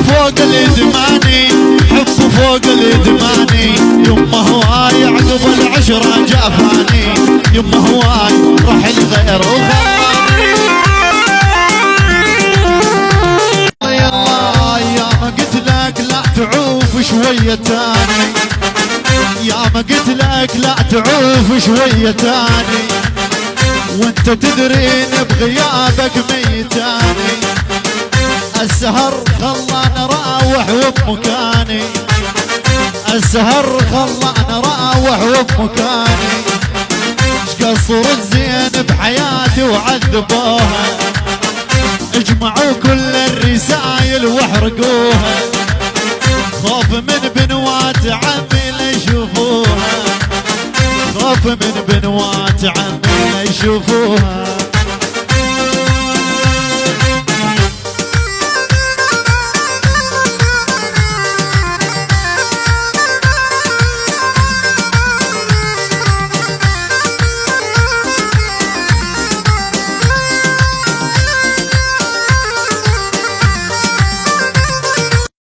فوق الادماني، حب فوق الادماني. يما هواي عقب العشرة جافاني، يما هواي راح الغير وخلاني. يلا يا ما قلت لك لا تعوف شوية تاني، يا ما قلت لك لا تعوف شوية تاني، وانت تدرين بغيابك ميتاني. السهر خلاني راوح وبمكاني، السهر خلاني راوح وبمكاني. شقصر الزين بحياتي وعذبوها، اجمعوا كل الرسايل واحرقوها. خوف من بنوات عمي لا يشوفوها، خوف من بنوات عمي لا يشوفوها.